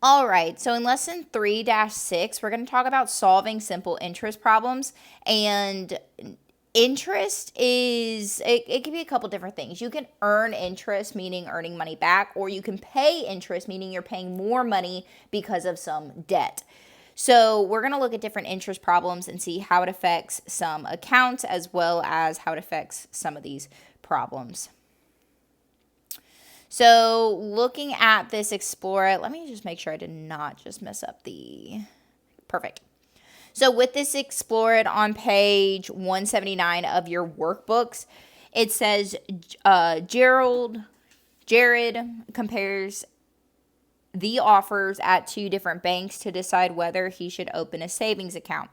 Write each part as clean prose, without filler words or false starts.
All right, so in lesson 3-6, we're going to talk about solving simple interest problems. And interest is, it can be a couple different things. You can earn interest, meaning earning money back, or you can pay interest, meaning you're paying more money because of some debt. So we're going to look at different interest problems and see how it affects some accounts as well as how it affects some of these problems. So looking at this Explore, let me just make sure I did not just mess up the, perfect. So with this Explore It on page 179 of your workbooks, it says Jared compares the offers at two different banks to decide whether he should open a savings account.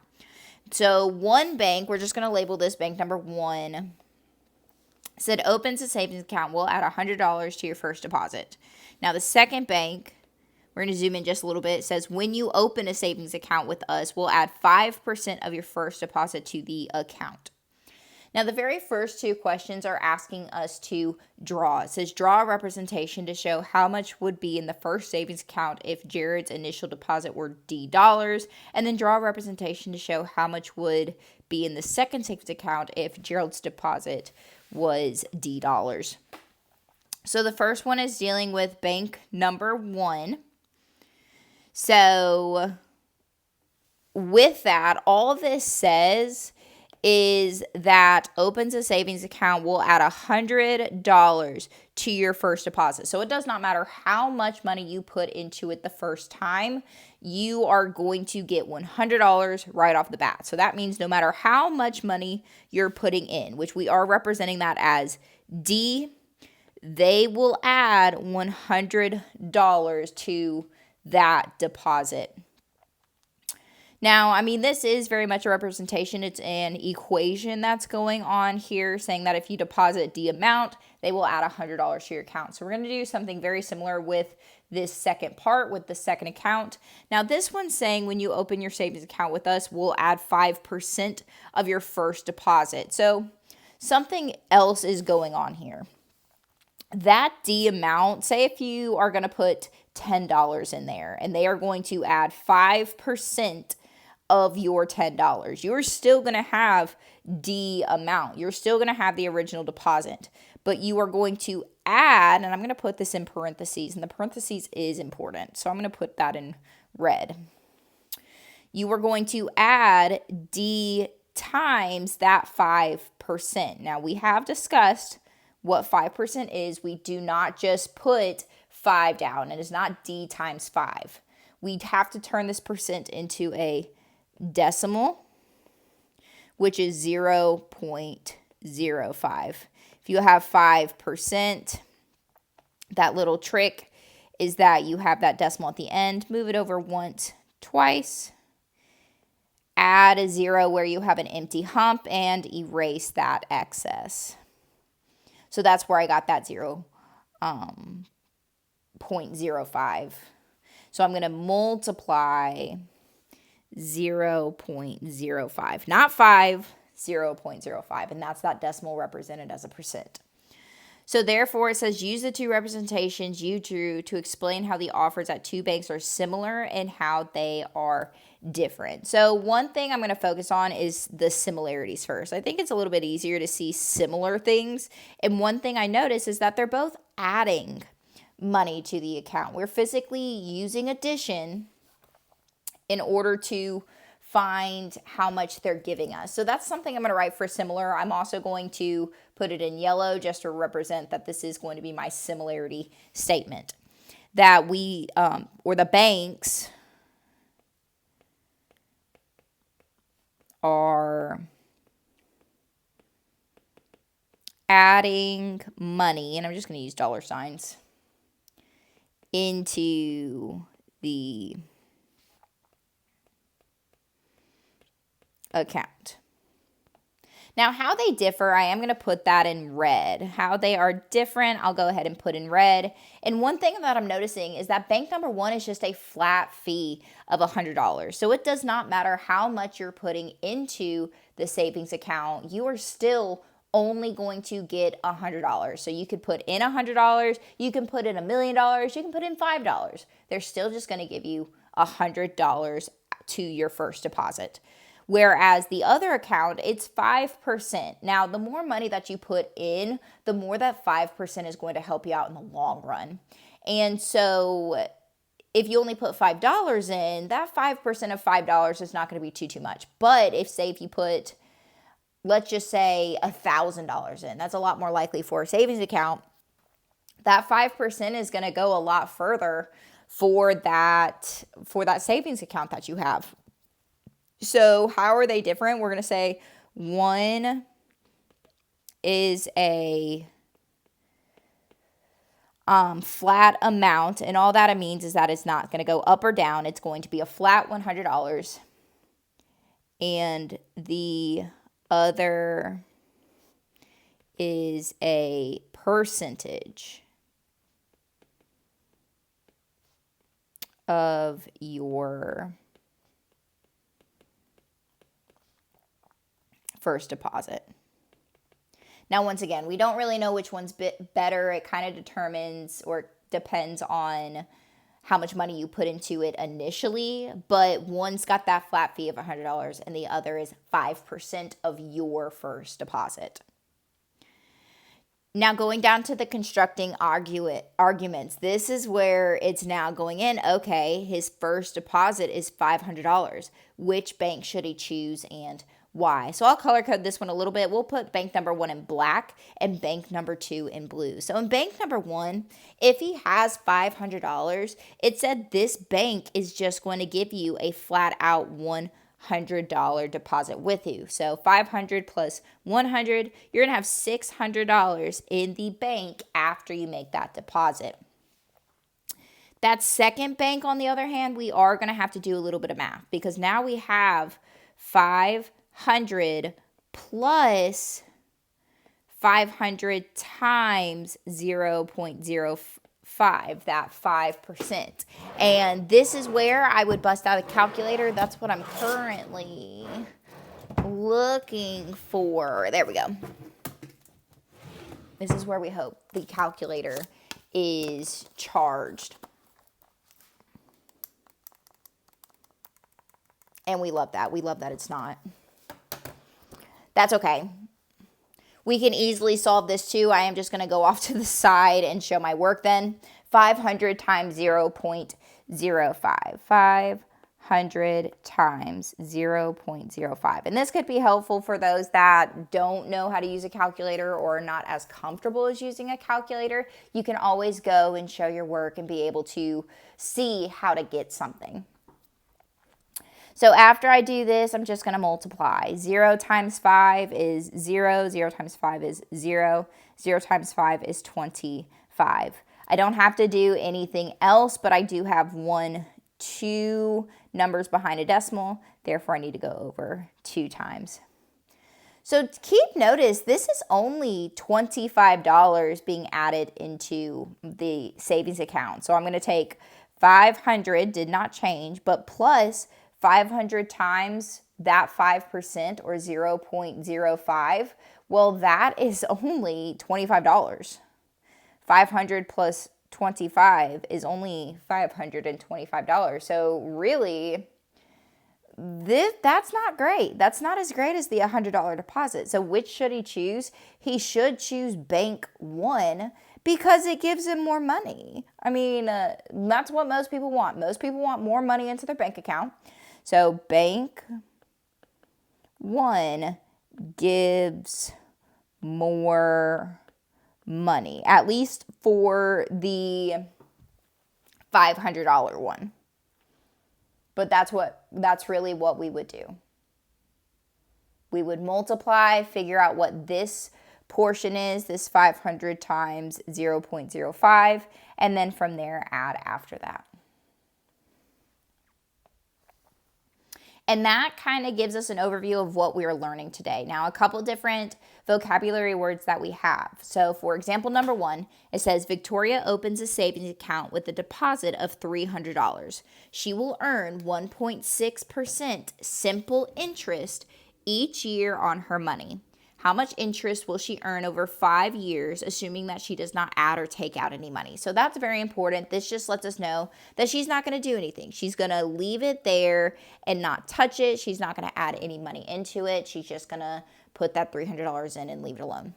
So one bank, we're just going to label this bank number 1, said opens a savings account, will add $100 to your first deposit. Now the second bank, we're going to zoom in just a little bit, it says when you open a savings account with us, we'll add 5% of your first deposit to the account. Now the very first two questions are asking us to draw. It says draw a representation to show how much would be in the first savings account if Jared's initial deposit were $D, and then draw a representation to show how much would be in the second savings account if Gerald's deposit was $D. So the first one is dealing with bank number 1. So with that, all this says is that opens a savings account will add $100 to your first deposit. So it does not matter how much money you put into it the first time, you are going to get $100 right off the bat. So that means no matter how much money you're putting in, which we are representing that as D, they will add $100 to that deposit. Now, I mean, this is very much a representation. It's an equation that's going on here saying that if you deposit D amount, they will add $100 to your account. So we're going to do something very similar with this second part, with the second account. Now, this one's saying when you open your savings account with us, we'll add 5% of your first deposit. So something else is going on here. That D amount, say if you are going to put $10 in there and they are going to add 5% of your $10, you're still going to have D amount. You're still going to have the original deposit, but you are going to add, and I'm going to put this in parentheses, and the parentheses is important, so I'm going to put that in red. You are going to add D times that 5%. Now, we have discussed what 5% is. We do not just put 5 down. It is not D times 5. We'd have to turn this percent into a decimal, which is 0.05. If you have 5%, that little trick is that you have that decimal at the end, move it over once, twice, add a 0 where you have an empty hump, and erase that excess. So that's where I got that 0.05. So I'm going to multiply 0.05, not 5, 0.05, and that's that decimal represented as a percent. So therefore, it says use the two representations you drew to explain how the offers at two banks are similar and how they are different. So one thing I'm going to focus on is the similarities first. I think it's a little bit easier to see similar things. And one thing I notice is that they're both adding money to the account. We're physically using addition in order to find how much they're giving us. So that's something I'm going to write for similar. I'm also going to put it in yellow just to represent that this is going to be my similarity statement. That we, or the banks are adding money, and I'm just going to use dollar signs, into the account. Now, how they differ, I am going to put that in red. How they are different, I'll go ahead and put in red. And one thing that I'm noticing is that bank number 1 is just a flat fee of $100. So it does not matter how much you're putting into the savings account, you are still only going to get $100. So you could put in $100, you can put in $1 million, you can put in $5. They're still just going to give you $100 to your first deposit. Whereas the other account, it's 5%. Now, the more money that you put in, the more that 5% is going to help you out in the long run. And so if you only put $5 in, that 5% of $5 is not going to be too much. But if you put, let's just say $1,000 in, that's a lot more likely for a savings account. That 5% is going to go a lot further for that savings account that you have. So how are they different? We're going to say one is a flat amount, and all that it means is that it's not going to go up or down. It's going to be a flat $100. And the other is a percentage of your first deposit. Now, once again, we don't really know which one's better. It kind of determines or depends on how much money you put into it initially, but one's got that flat fee of $100 and the other is 5% of your first deposit. Now, going down to the constructing arguments, this is where it's now going in. Okay, his first deposit is $500. Which bank should he choose and why? So I'll color code this one a little bit. We'll put bank number 1 in black and bank number 2 in blue. So in bank number 1, if he has $500, it said this bank is just going to give you a flat out $100 deposit with you. So 500 plus 100, you're going to have $600 in the bank after you make that deposit. That second bank, on the other hand, we are going to have to do a little bit of math because now we have 500 plus 500 times 0.05, that 5%. And this is where I would bust out a calculator. That's what I'm currently looking for. There we go. This is where we hope the calculator is charged. And we love that. We love that it's not. That's okay. We can easily solve this too. I am just going to go off to the side and show my work then. 500 times 0.05. 500 times 0.05. And this could be helpful for those that don't know how to use a calculator or are not as comfortable as using a calculator. You can always go and show your work and be able to see how to get something. So after I do this, I'm just going to multiply. 0 times 5 is 0. 0 times 5 is 0. 0 times 5 is 25. I don't have to do anything else, but I do have 2 numbers behind a decimal. Therefore, I need to go over 2 times. So keep notice, this is only $25 being added into the savings account. So I'm going to take 500, did not change, but plus 500 times that 5% or 0.05, well, that is only $25. 500 plus 25 is only $525. So really, that's not great. That's not as great as the $100 deposit. So which should he choose? He should choose bank 1 because it gives him more money. I mean, that's what most people want. Most people want more money into their bank account. So bank 1 gives more money, at least for the $500 one. But that's really what we would do. We would multiply, figure out what this portion is, this 500 times 0.05, and then from there add after that. And that kind of gives us an overview of what we are learning today. Now, a couple different vocabulary words that we have. So, for example, number 1, it says, Victoria opens a savings account with a deposit of $300. She will earn 1.6% simple interest each year on her money. How much interest will she earn over 5 years, assuming that she does not add or take out any money? So that's very important. This just lets us know that she's not going to do anything. She's going to leave it there and not touch it. She's not going to add any money into it. She's just going to put that $300 in and leave it alone.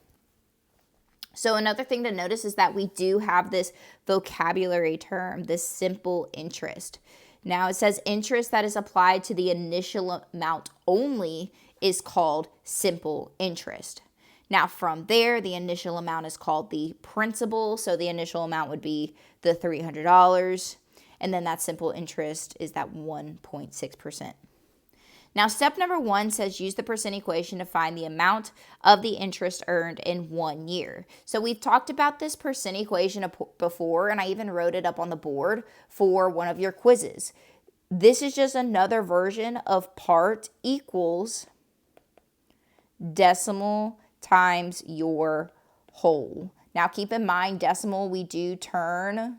So another thing to notice is that we do have this vocabulary term, this simple interest. Now it says interest that is applied to the initial amount only is called simple interest. Now from there, the initial amount is called the principal. So the initial amount would be the $300. And then that simple interest is that 1.6%. Now, step number 1 says use the percent equation to find the amount of the interest earned in 1 year. So we've talked about this percent equation before, and I even wrote it up on the board for one of your quizzes. This is just another version of part equals decimal times your whole. Now, keep in mind, decimal, we do turn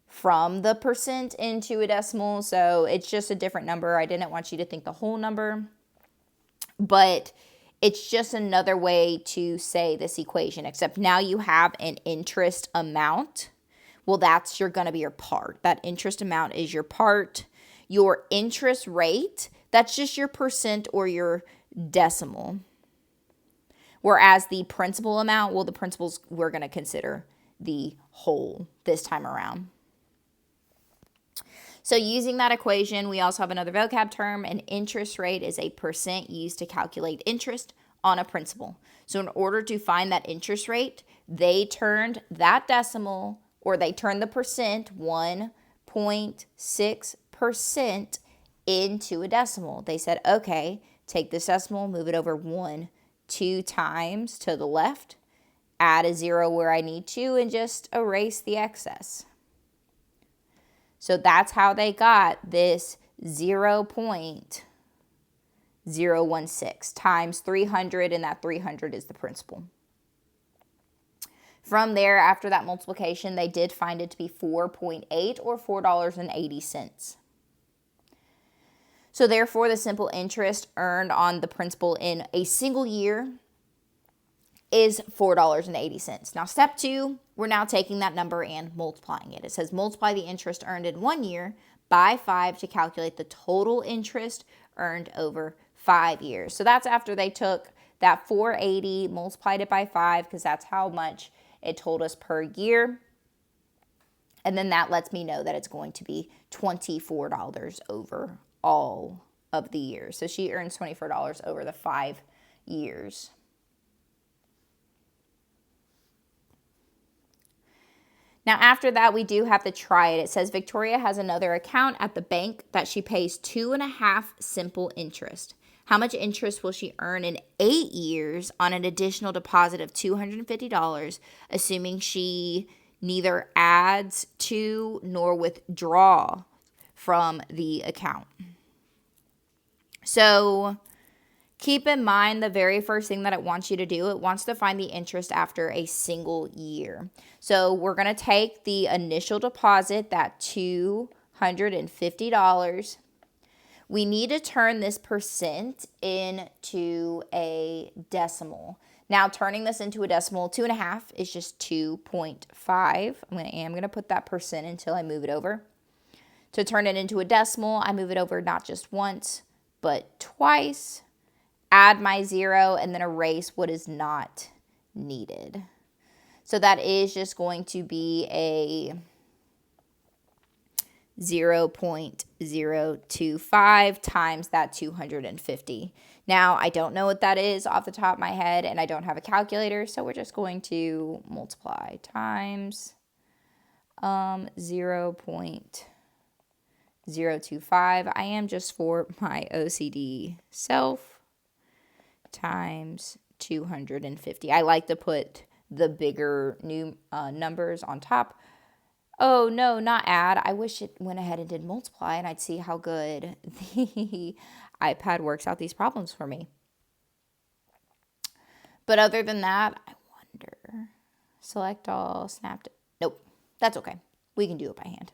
from the percent into a decimal, so it's just a different number. I didn't want you to think the whole number, but it's just another way to say this equation, except now you have an interest amount. Well, that's going to be your part. That interest amount is your part. Your interest rate, that's just your percent or your decimal. Whereas the principal amount, well, the principals, we're going to consider the whole this time around. So using that equation, we also have another vocab term. An interest rate is a percent used to calculate interest on a principal. So in order to find that interest rate, they turned that decimal, or they turned the percent, 1.6%, into a decimal. They said, okay, take this decimal, move it over 2 times to the left, add a 0 where I need to, and just erase the excess. So that's how they got this 0.016 times 300, and that 300 is the principal. From there, after that multiplication, they did find it to be 4.8 or $4.80. So therefore, the simple interest earned on the principal in a single year is $4.80. Now, step 2, we're now taking that number and multiplying it. It says multiply the interest earned in 1 year by 5 to calculate the total interest earned over 5 years. So that's after they took that 480, multiplied it by 5, because that's how much it told us per year. And then that lets me know that it's going to be $24 over all of the years. So she earns $24 over the 5 years. Now, after that, we do have to try it. It says Victoria has another account at the bank that she pays 2.5 simple interest. How much interest will she earn in 8 years on an additional deposit of $250, assuming she neither adds to nor withdraw from the account? So keep in mind the very first thing that it wants you to do, it wants to find the interest after a single year. So we're going to take the initial deposit, that $250. We need to turn this percent into a decimal. Now, turning this into a decimal, 2.5 is just 2.5. I am going to put that percent until I move it over. To turn it into a decimal, I move it over not just once, but twice. Add my 0, and then erase what is not needed. So that is just going to be a 0.025 times that 250. Now, I don't know what that is off the top of my head, and I don't have a calculator, so we're just going to multiply times 0.025. I am just for my OCD self. Times 250. I like to put the bigger new numbers on top. Oh, no, not add. I wish it went ahead and did multiply, and I'd see how good the iPad works out these problems for me. But other than that, I wonder. Select all, snapped it. Nope, that's okay. We can do it by hand.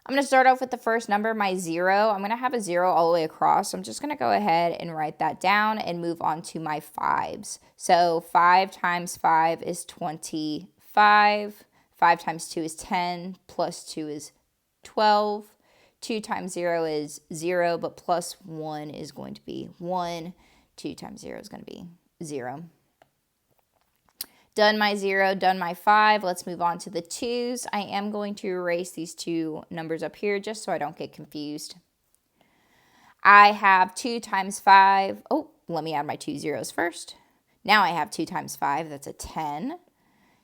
I'm going to start off with the first number, my 0. I'm going to have a 0 all the way across. So I'm just going to go ahead and write that down and move on to my 5s. So 5 times 5 is 25. 5 times 2 is 10, plus 2 is 12. 2 times 0 is 0, but plus 1 is going to be 1. 2 times 0 is going to be 0. Done my 0, done my 5. Let's move on to the 2s. I am going to erase these two numbers up here just so I don't get confused. I have 2 times 5. Oh, let me add my 2 zeros first. Now I have 2 times 5. That's a 10.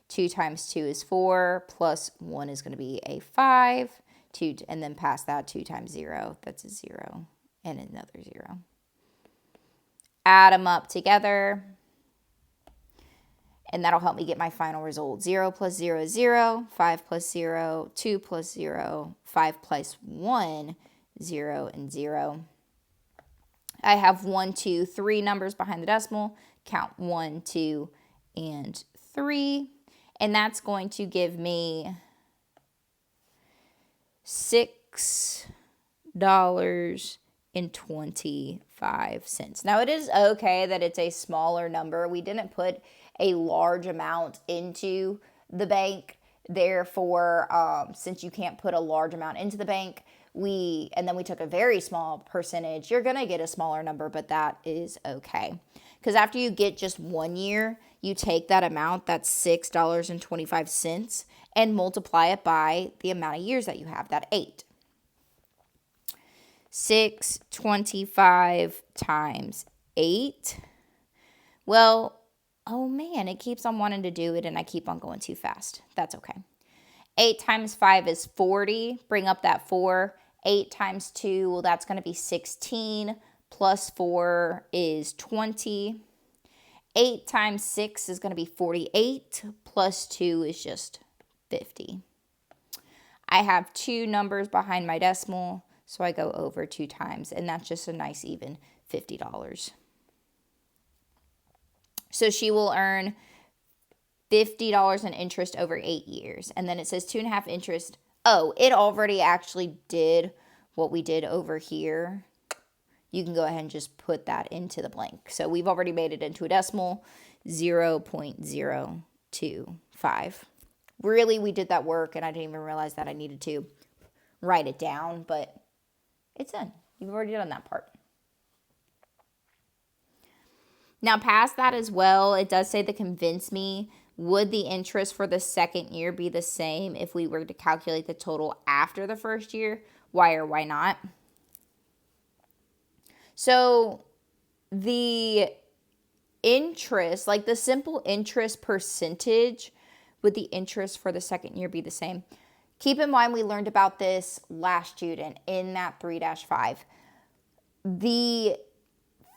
2 times 2 is 4, plus 1 is going to be a 5. 2, and then past that, 2 times 0, that's a 0, and another 0. Add them up together, and that'll help me get my final result. 0 plus 0 is 0, 5 plus 0, 2 plus 0, 5 plus 1, 0, and 0. I have 1, 2, 3 numbers behind the decimal. Count 1, 2, and 3. And that's going to give me $6.25. Now, it is okay that it's a smaller number. We didn't put a large amount into the bank. Therefore, since you can't put a large amount into the bank, and then we took a very small percentage, you're going to get a smaller number, but that is okay. Because after you get just 1 year, you take that amount, that's $6.25, and multiply it by the amount of years that you have, that 8. 625 times 8. Well, oh man, it keeps on wanting to do it and I keep on going too fast. That's okay. 8 times 5 is 40. Bring up that 4. 8 times 2, well, that's going to be 16. Plus 4 is 20. 8 times 6 is going to be 48. Plus 2 is just 50. I have 2 numbers behind my decimal, so I go over 2 times, and that's just a nice even $50. So she will earn $50 in interest over 8 years. And then it says 2.5 interest. Oh, it already actually did what we did over here. You can go ahead and just put that into the blank. So we've already made it into a decimal, 0.025. Really, we did that work, and I didn't even realize that I needed to write it down, but it's done. You've already done that part. Now, past that as well, it does say to convince me, would the interest for the second year be the same if we were to calculate the total after the first year? Why or why not? So the interest, like the simple interest percentage, would the interest for the second year be the same? Keep in mind, we learned about this last student in that 3-5. The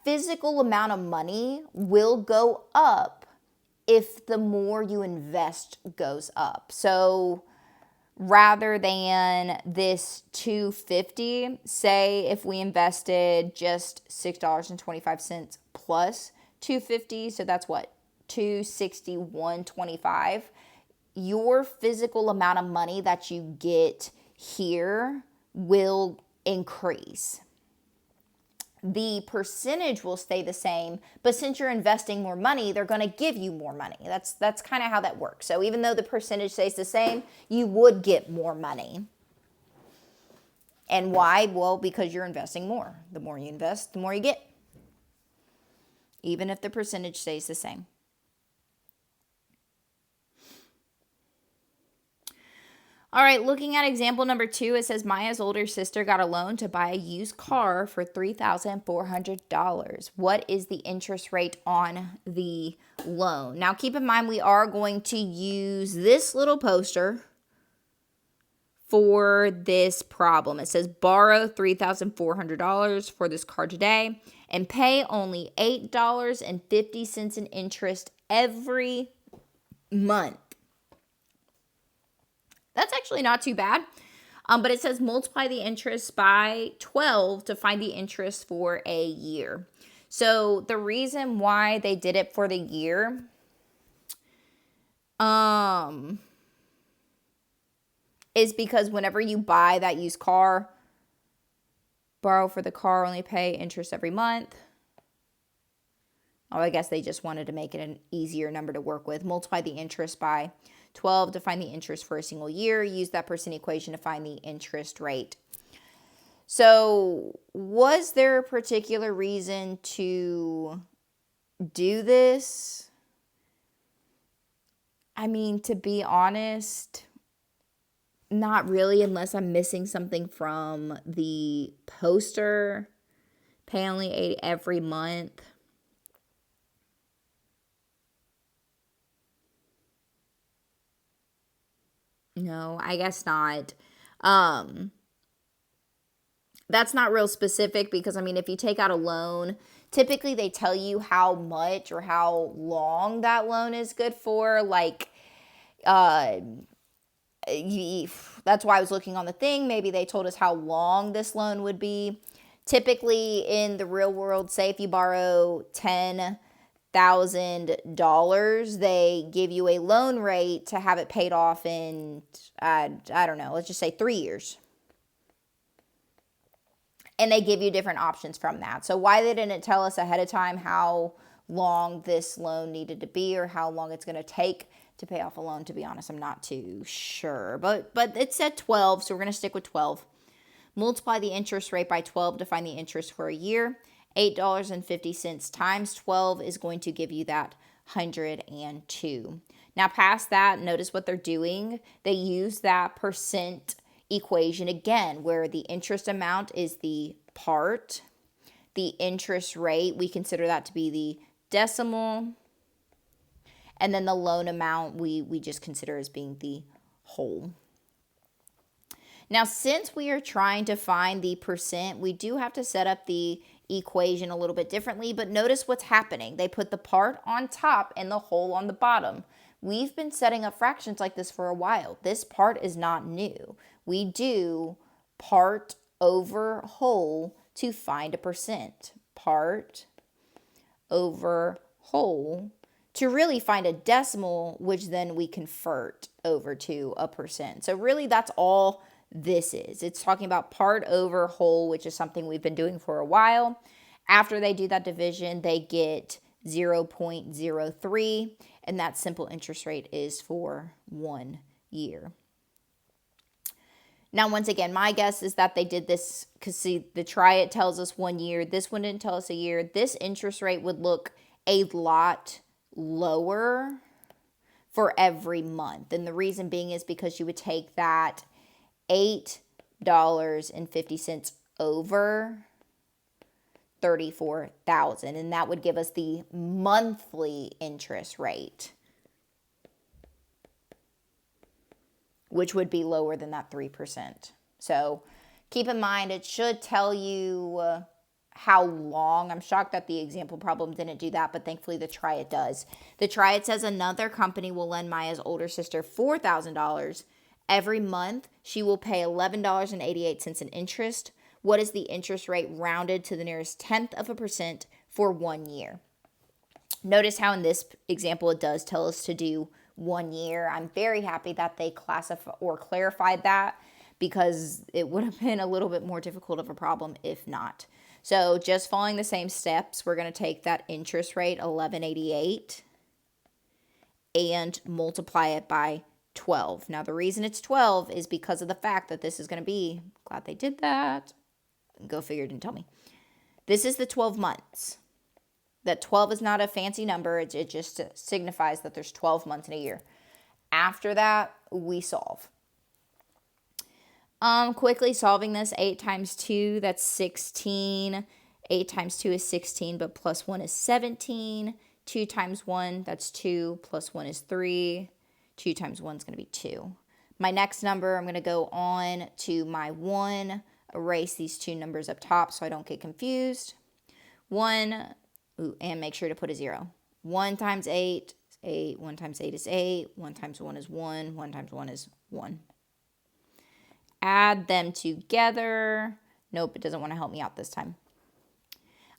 physical amount of money will go up if the more you invest goes up. So rather than this $250, say if we invested just $6.25 plus $250, so that's what, $261.25. Your physical amount of money that you get here will increase. The percentage will stay the same, but since you're investing more money, they're going to give you more money. That's kind of how that works. So even though the percentage stays the same, you would get more money. And why? Well, because you're investing more. The more you invest, the more you get. Even if the percentage stays the same. All right, looking at example number 2, it says Maya's older sister got a loan to buy a used car for $3,400. What is the interest rate on the loan? Now, keep in mind, we are going to use this little poster for this problem. It says borrow $3,400 for this car today and pay only $8.50 in interest every month. That's actually not too bad. But it says multiply the interest by 12 to find the interest for a year. So the reason why they did it for the year, is because whenever you buy that used car, borrow for the car, only pay interest every month. Oh, I guess they just wanted to make it an easier number to work with. Multiply the interest by 12 to find the interest for a single year. Use that percent equation to find the interest rate. So, was there a particular reason to do this? I mean, to be honest, not really, unless I'm missing something from the poster. Pay only $8 every month. No, I guess not. That's not real specific because, I mean, if you take out a loan, typically they tell you how much or how long that loan is good for. Like, that's why I was looking on the thing. Maybe they told us how long this loan would be. Typically in the real world, say if you borrow $10,000, they give you a loan rate to have it paid off in, I don't know, let's just say 3 years. And they give you different options from that. So why they didn't tell us ahead of time how long this loan needed to be or how long it's going to take to pay off a loan, to be honest, I'm not too sure. But it said 12, so we're going to stick with 12. Multiply the interest rate by 12 to find the interest for a year. $8.50 times 12 is going to give you that 102. Now, past that, notice what they're doing. They use that percent equation again, where the interest amount is the part. The interest rate, we consider that to be the decimal. And then the loan amount, we just consider as being the whole. Now, since we are trying to find the percent, we do have to set up the equation a little bit differently, but notice what's happening. They put the part on top and the whole on the bottom. We've been setting up fractions like this for a while. This part is not new. We do part over whole to find a percent. Part over whole to really find a decimal, which then we convert over to a percent. So really that's all this is. It's talking about part over whole, which is something we've been doing for a while. After they do that division, they get 0.03, and that simple interest rate is for 1 year. Now, once again, my guess is that they did this because, see, the try it tells us 1 year. This one didn't tell us a year. This interest rate would look a lot lower for every month. And the reason being is because you would take that $8.50 over 34,000, and that would give us the monthly interest rate, which would be lower than that 3%. So keep in mind, it should tell you how long. I'm shocked that the example problem didn't do that, but thankfully the try it does. The try it says another company will lend Maya's older sister $4,000. Every month, she will pay $11.88 in interest. What is the interest rate rounded to the nearest tenth of a percent for 1 year? Notice how in this example it does tell us to do 1 year. I'm very happy that they clarified that because it would have been a little bit more difficult of a problem if not. So just following the same steps, we're going to take that interest rate, $11.88, and multiply it by 12. Now, the reason it's 12 is because of the fact that this is going to be, glad they did that. Go figure, didn't tell me. This is the 12 months. That 12 is not a fancy number. It just signifies that there's 12 months in a year. After that, we solve. Quickly solving this, 8 times 2, that's 16. 8 times 2 is 16, but plus 1 is 17. 2 times 1, that's 2, plus 1 is 3. 2 times 1 is going to be 2. My next number, I'm going to go on to my 1, erase these two numbers up top so I don't get confused. 1, and make sure to put a 0. 1 times 8 is 8. 1 times 8 is 8. 1 times 1 is 1. 1 times 1 is 1. Add them together. Nope, it doesn't want to help me out this time.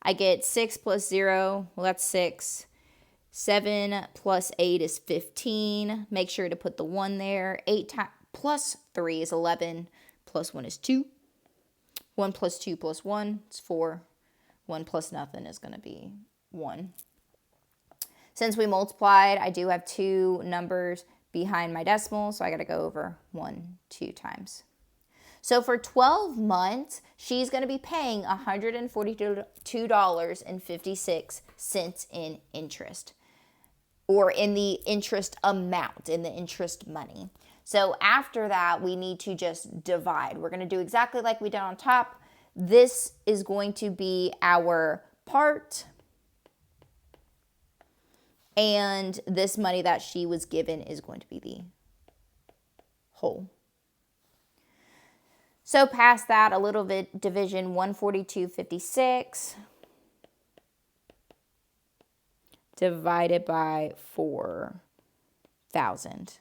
I get 6 plus 0. Well, that's 6. 7 plus 8 is 15. Make sure to put the 1 there. 8 plus 3 is 11, plus 1 is 2. 1 plus 2 plus 1 is 4. 1 plus nothing is going to be 1. Since we multiplied, I do have 2 numbers behind my decimal, so I got to go over 1 2 times. So for 12 months, she's going to be paying $142.56 in interest, or in the interest amount, in the interest money. So after that, we need to just divide. We're going to do exactly like we did on top. This is going to be our part, and this money that she was given is going to be the whole. So past that, a little bit, division, 142.56 divided by 4,000.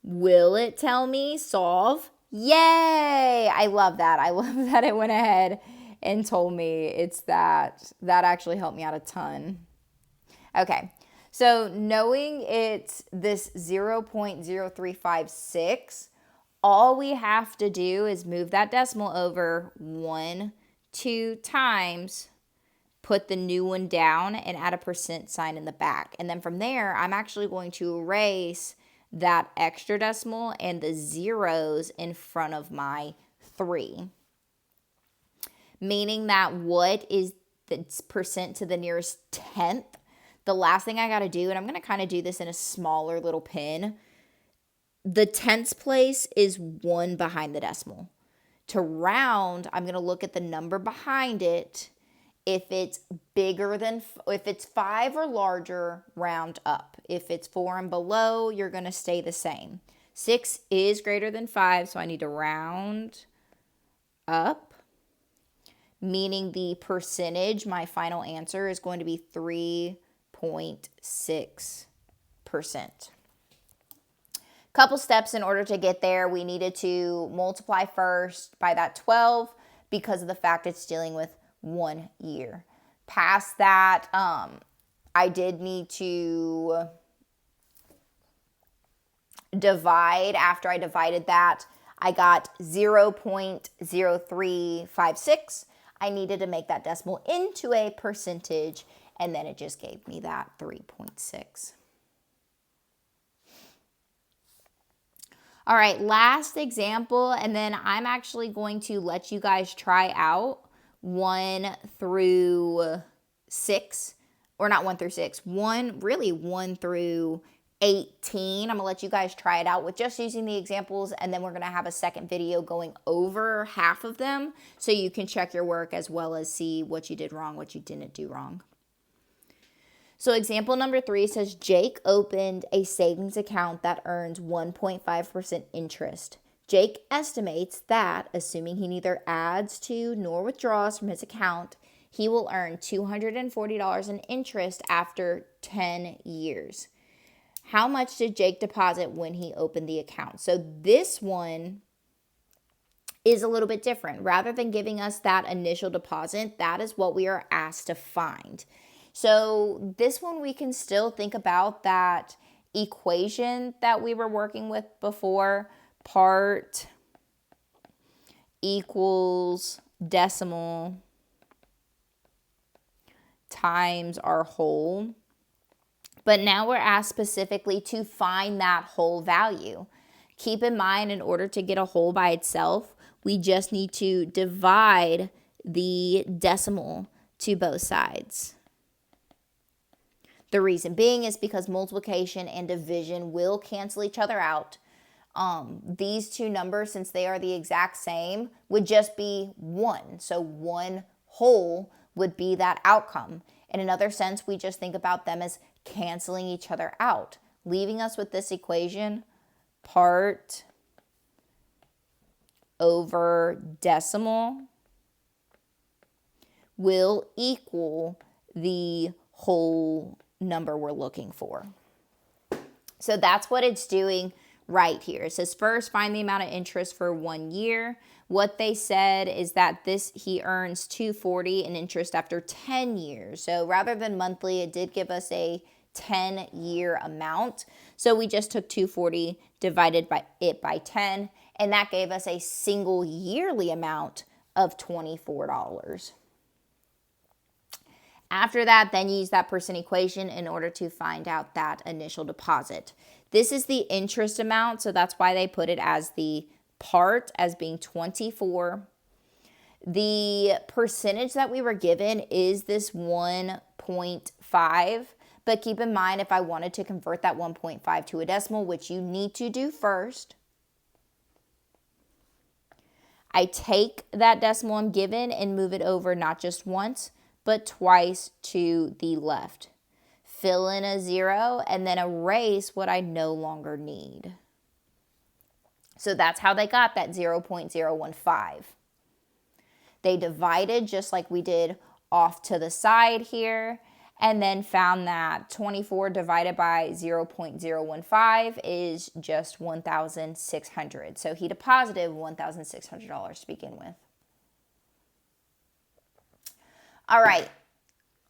Will it tell me solve? Yay! I love that. I love that it went ahead and told me it's that. That actually helped me out a ton. Okay. So knowing it's this 0.0356, all we have to do is move that decimal over 1, 2 times, put the new one down, and add a percent sign in the back. And then from there, I'm actually going to erase that extra decimal and the zeros in front of my 3. Meaning that what is the percent to the nearest tenth? The last thing I got to do, and I'm going to kind of do this in a smaller little pin, the tenths place is 1 behind the decimal. To round, I'm going to look at the number behind it. If it's bigger than, if it's 5 or larger, round up. If it's 4 and below, you're going to stay the same. 6 is greater than 5, so I need to round up. Meaning the percentage, my final answer is going to be 3.6%. Couple steps in order to get there. We needed to multiply first by that 12 because of the fact it's dealing with 1 year. Past that, I did need to divide. After I divided that, I got 0.0356. I needed to make that decimal into a percentage, and then it just gave me that 3.6. All right, last example, and then I'm actually going to let you guys try out 1 through 6, or not 1 through 6, 1 through 18. I'm going to let you guys try it out with just using the examples, and then we're going to have a second video going over half of them so you can check your work as well as see what you did wrong, what you didn't do wrong. So example number 3 says Jake opened a savings account that earns 1.5% interest. Jake estimates that, assuming he neither adds to nor withdraws from his account, he will earn $240 in interest after 10 years. How much did Jake deposit when he opened the account? So this one is a little bit different. Rather than giving us that initial deposit, that is what we are asked to find. So this one, we can still think about that equation that we were working with before. Part equals decimal times our whole. But now we're asked specifically to find that whole value. Keep in mind, in order to get a whole by itself, we just need to divide the decimal to both sides. The reason being is because multiplication and division will cancel each other out. These two numbers, since they are the exact same, would just be 1. So 1 whole would be that outcome. In another sense, we just think about them as canceling each other out, leaving us with this equation: part over decimal will equal the whole number we're looking for. So that's what it's doing right here. It says first find the amount of interest for 1 year. What they said is that he earns $240 in interest after 10 years. So rather than monthly, it did give us a 10-year amount. So we just took 240, divided by 10, and that gave us a single yearly amount of $24. After that, then use that percent equation in order to find out that initial deposit. This is the interest amount, so that's why they put it as the part as being 24. The percentage that we were given is this 1.5, but keep in mind, if I wanted to convert that 1.5 to a decimal, which you need to do first, I take that decimal I'm given and move it over not just once, but twice to the left. Fill in a 0 and then erase what I no longer need. So that's how they got that 0.015. They divided just like we did off to the side here, and then found that 24 divided by 0.015 is just $1,600. So he deposited $1,600 to begin with. All right.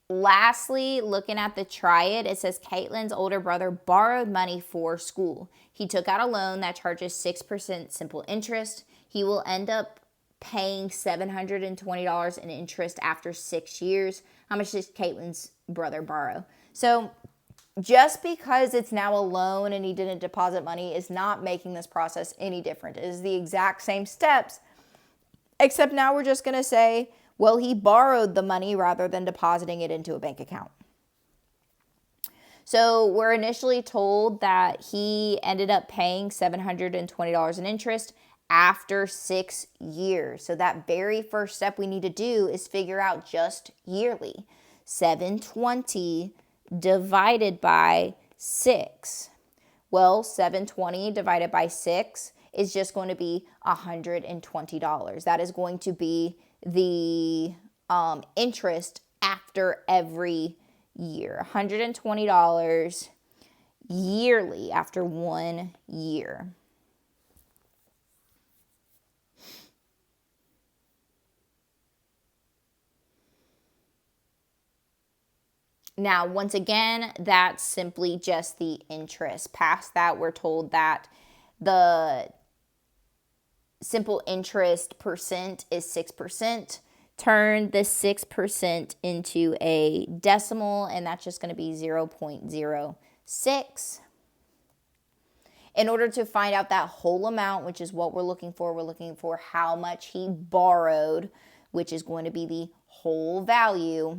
Lastly, looking at the triad, it says Caitlin's older brother borrowed money for school. He took out a loan that charges 6% simple interest. He will end up paying $720 in interest after 6 years. How much does Caitlin's brother borrow? So just because it's now a loan and he didn't deposit money is not making this process any different. It is the exact same steps, except now we're just going to say, well, he borrowed the money rather than depositing it into a bank account. So we're initially told that he ended up paying $720 in interest after 6 years. So that very first step we need to do is figure out just yearly. 720 divided by 6. Well, 720 divided by 6 is just going to be $120. That is going to be the interest after every year. $120 yearly after 1 year. Now, once again, that's simply just the interest. Past that, we're told that the simple interest percent is 6%. Turn the 6% into a decimal, and that's just going to be 0.06. In order to find out that whole amount, which is what we're looking for how much he borrowed, which is going to be the whole value.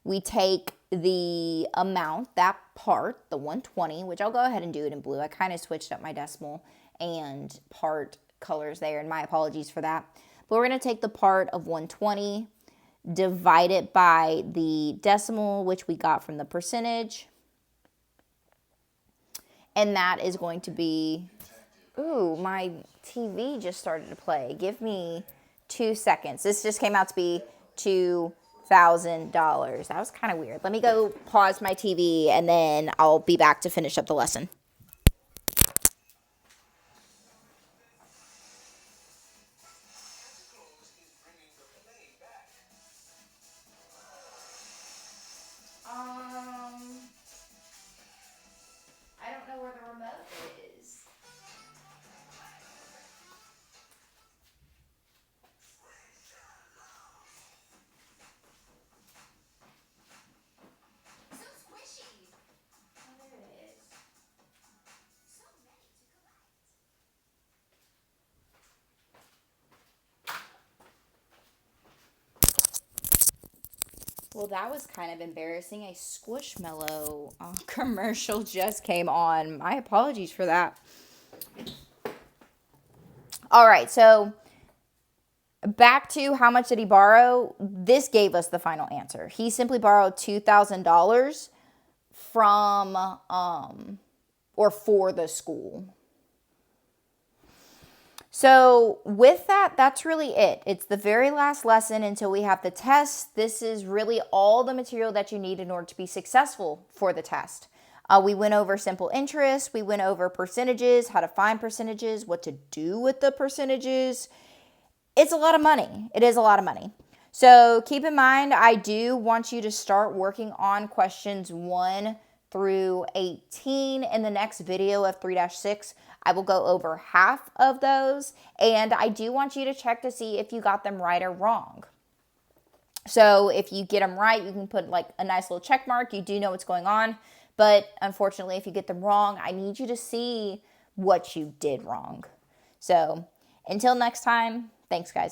We take the amount, that part, the 120, which I'll go ahead and do it in blue. I kind of switched up my decimal and part colors there, and my apologies for that. But we're going to take the part of 120, divide it by the decimal, which we got from the percentage. And that is going to be, ooh, my TV just started to play. Give me 2 seconds. This just came out to be $2,000. That was kind of weird. Let me go pause my TV and then I'll be back to finish up the lesson. I don't know where the remote is. So squishy. Oh, there it is. So many to collect. Well, that was kind of embarrassing. A Squishmallow commercial just came on. My apologies for that. All right, so back to how much did he borrow? This gave us the final answer. He simply borrowed $2,000 from or for the school. So with that, that's really it. It's the very last lesson until we have the test. This is really all the material that you need in order to be successful for the test. We went over simple interest. We went over percentages, how to find percentages, what to do with the percentages. It's a lot of money. It is a lot of money. So keep in mind, I do want you to start working on questions 1 through 18. In the next video of 3-6, I will go over half of those. And I do want you to check to see if you got them right or wrong. So if you get them right, you can put like a nice little check mark. You do know what's going on. But unfortunately, if you get them wrong, I need you to see what you did wrong. So until next time, thanks, guys.